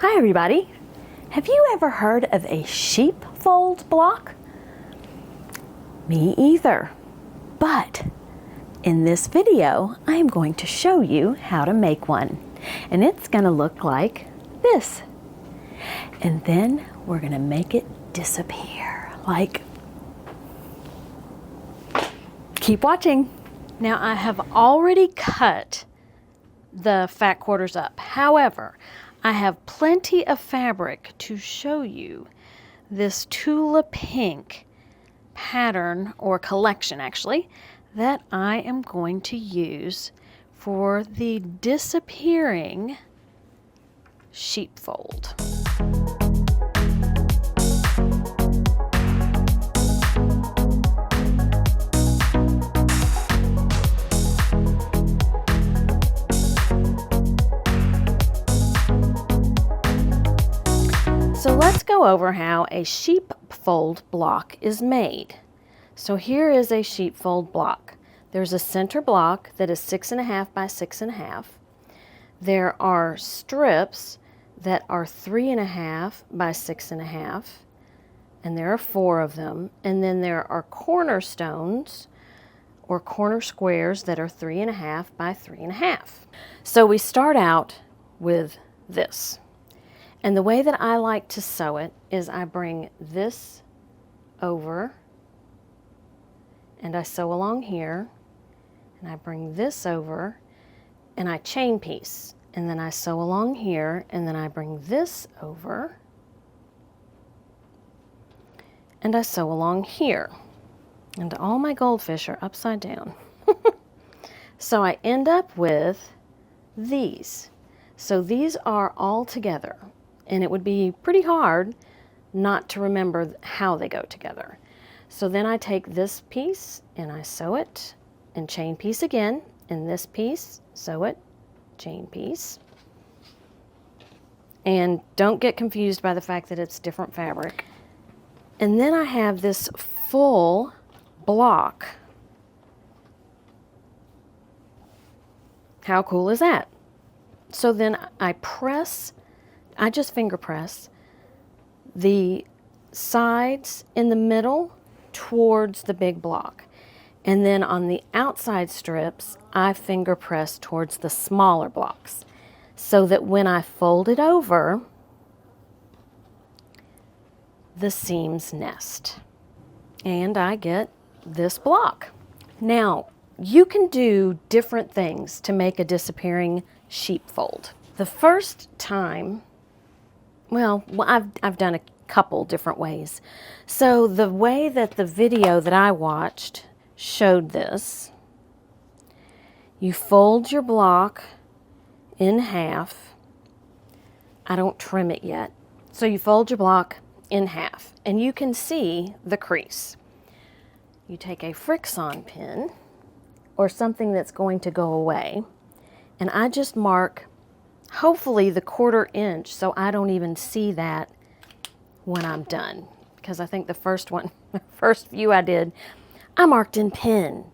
Hi everybody! Have you ever heard of a sheepfold block? Me either. But in this video, I am going to show you how to make one. And it's going to look like this. And then we're going to make it disappear. Keep watching. Now I have already cut the fat quarters up. However, I have plenty of fabric to show you this Tula pink pattern, or collection actually, that I am going to use for the Disappearing Sheepfold. So let's go over how a sheepfold block is made. So here is a sheepfold block. There's a center block that is 6.5 by 6.5. There are strips that are 3.5 by 6.5, and there are 4 of them. And then there are cornerstones or corner squares that are 3.5 by 3.5. So we start out with this. And the way that I like to sew it is I bring this over and I sew along here, and I bring this over and I chain piece, and then I sew along here, and then I bring this over and I sew along here. And all my goldfish are upside down. So I end up with these. So these are all together. And it would be pretty hard not to remember how they go together. So then I take this piece and I sew it and chain piece again, and this piece, sew it, chain piece. And don't get confused by the fact that it's different fabric. And then I have this full block. How cool is that? So then I just finger press the sides in the middle towards the big block. And then on the outside strips, I finger press towards the smaller blocks, so that when I fold it over, the seams nest. And I get this block. Now, you can do different things to make a disappearing sheepfold. The first time, well, I've done a couple different ways. So the way that the video that I watched showed this, you fold your block in half. I don't trim it yet. So you fold your block in half, and you can see the crease. You take a Friction pin or something that's going to go away, and I just mark hopefully the 1/4 inch, so I don't even see that when I'm done. Because I think the first few I did, I marked in pen.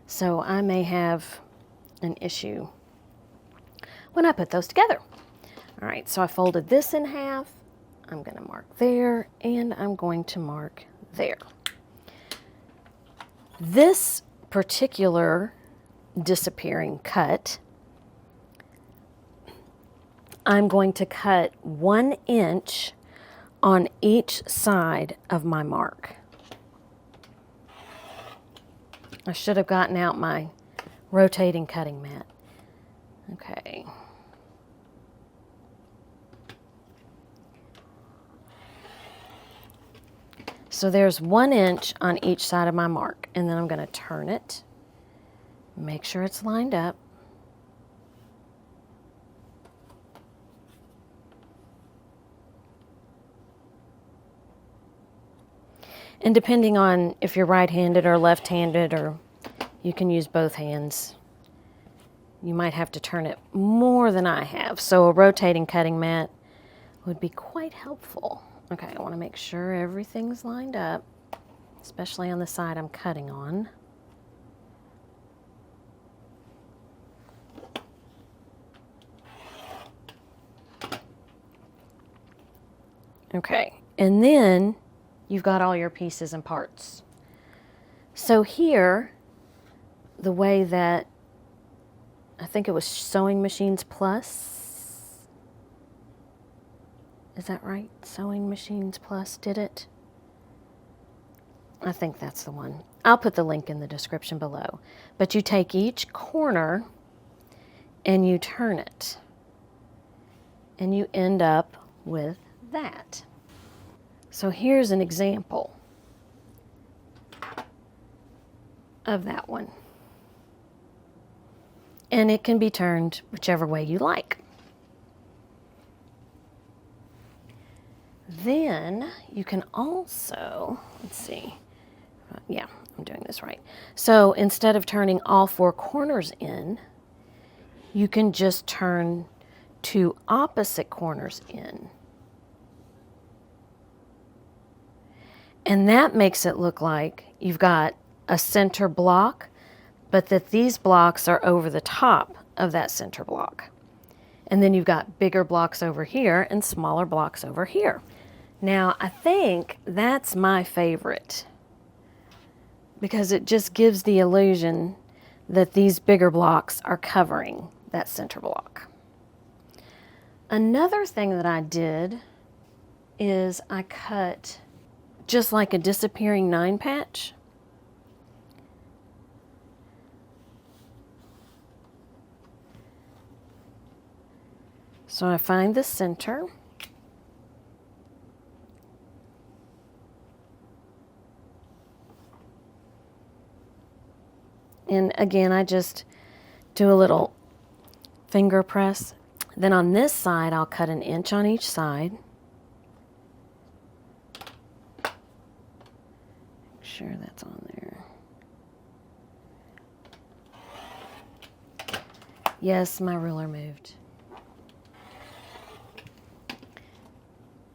So I may have an issue when I put those together. All right, so I folded this in half. I'm going to mark there, and I'm going to mark there. This particular disappearing cut, I'm going to cut 1 inch on each side of my mark. I should have gotten out my rotating cutting mat. Okay. So there's 1 inch on each side of my mark, and then I'm going to turn it, make sure it's lined up. And depending on if you're right-handed or left-handed, or you can use both hands, you might have to turn it more than I have. So a rotating cutting mat would be quite helpful. Okay, I want to make sure everything's lined up, especially on the side I'm cutting on. Okay, and then you've got all your pieces and parts. So here, the way that, I think it was Sewing Machines Plus. Is that right? Sewing Machines Plus did it? I think that's the one. I'll put the link in the description below. But you take each corner and you turn it. And you end up with that. So here's an example of that one. And it can be turned whichever way you like. Then you can also, let's see, yeah, I'm doing this right. So instead of turning all 4 corners in, you can just turn 2 opposite corners in. And that makes it look like you've got a center block, but that these blocks are over the top of that center block. And then you've got bigger blocks over here and smaller blocks over here. Now, I think that's my favorite because it just gives the illusion that these bigger blocks are covering that center block. Another thing that I did is I cut just like a disappearing 9 patch. So I find the center. And again, I just do a little finger press. Then on this side, I'll cut 1 inch on each side. Make sure that's on there. Yes, my ruler moved.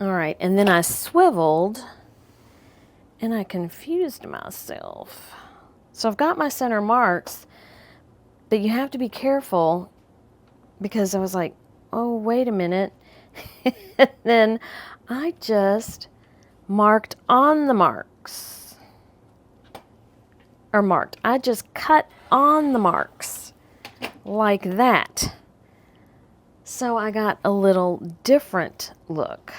All right, and then I swiveled and I confused myself. So I've got my center marks, but you have to be careful because I was like, oh, wait a minute. And then I just marked on the marks. Or marked. I just cut on the marks like that. So I got a little different look.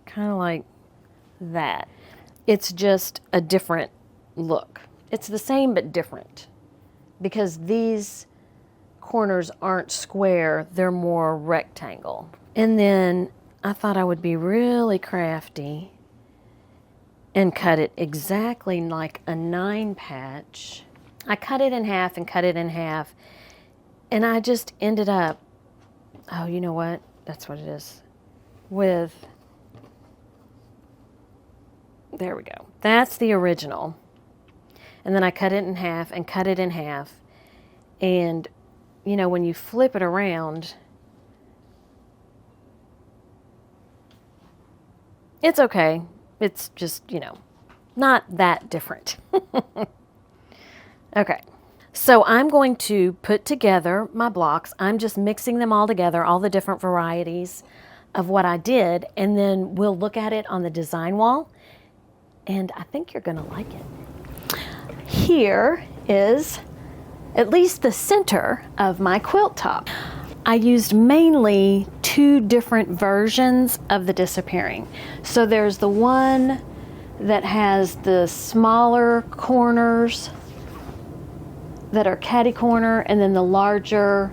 Kind of like that. It's just a different look. It's the same but different because these corners aren't square, they're more rectangle. And then I thought I would be really crafty and cut it exactly like a 9 patch. I cut it in half and cut it in half, and I just ended up, oh, you know what? That's what it is. With, there we go. That's the original. And then I cut it in half and cut it in half. And, you know, when you flip it around, it's okay. It's just, you know, not that different. Okay. So I'm going to put together my blocks. I'm just mixing them all together, all the different varieties of what I did. And then we'll look at it on the design wall. And I think you're going to like it. Here is at least the center of my quilt top. I used mainly 2 different versions of the Disappearing. So there's the one that has the smaller corners that are catty corner, and then the larger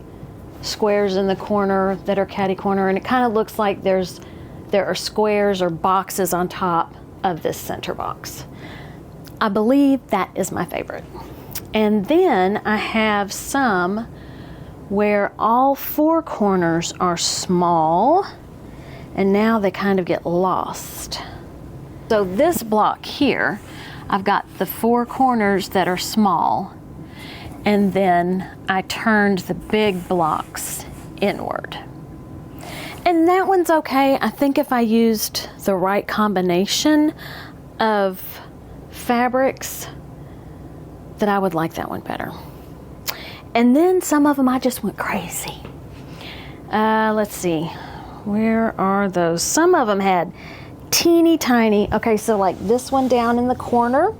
squares in the corner that are catty corner. And it kind of looks like there are squares or boxes on top of this center box. I believe that is my favorite. And then I have some where all 4 corners are small, and now they kind of get lost. So this block here, I've got the 4 corners that are small, and then I turned the big blocks inward. And that one's okay. I think if I used the right combination of fabrics, that I would like that one better. And then some of them I just went crazy. Let's see. Where are those? Some of them had teeny tiny. Okay, so like this one down in the corner,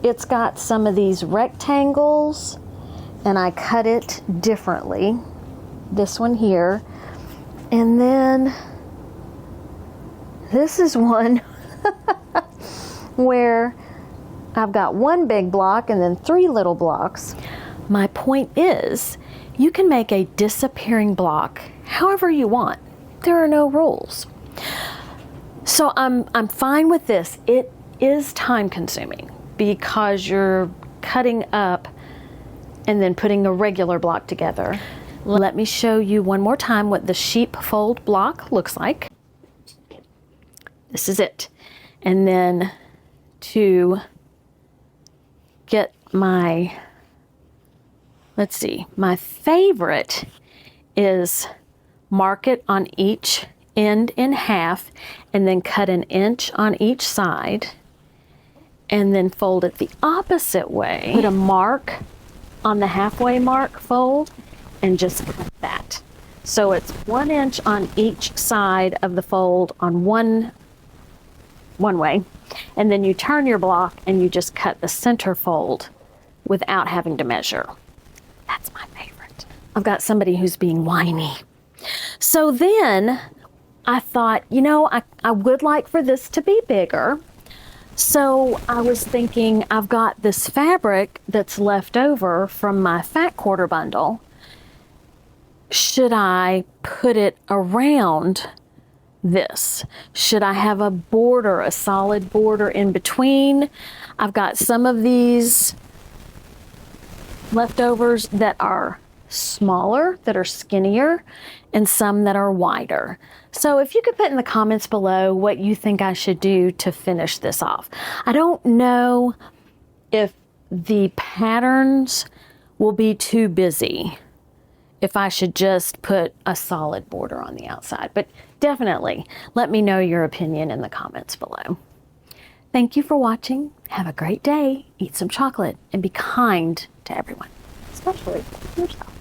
it's got some of these rectangles, and I cut it differently. This one here. And then this is one where I've got one big block and then 3 little blocks. My point is, you can make a disappearing block however you want. There are no rules. So I'm fine with this. It is time consuming because you're cutting up and then putting a regular block together. Let me show you one more time what the sheepfold block looks like. This is it. And then to get my, let's see, my favorite is mark it on each end in half and then cut 1 inch on each side and then fold it the opposite way. Put a mark on the halfway mark fold and just cut that. So it's 1 inch on each side of the fold on one way, and then you turn your block and you just cut the center fold without having to measure. That's my favorite. I've got somebody who's being whiny. So then I thought, you know, I would like for this to be bigger. So I was thinking, I've got this fabric that's left over from my fat quarter bundle. Should I put it around this? Should I have a border, a solid border in between? I've got some of these leftovers that are smaller, that are skinnier, and some that are wider. So if you could put in the comments below what you think I should do to finish this off. I don't know if the patterns will be too busy, if I should just put a solid border on the outside, but definitely let me know your opinion in the comments below. Thank you for watching. Have a great day. Eat some chocolate and be kind to everyone, especially yourself.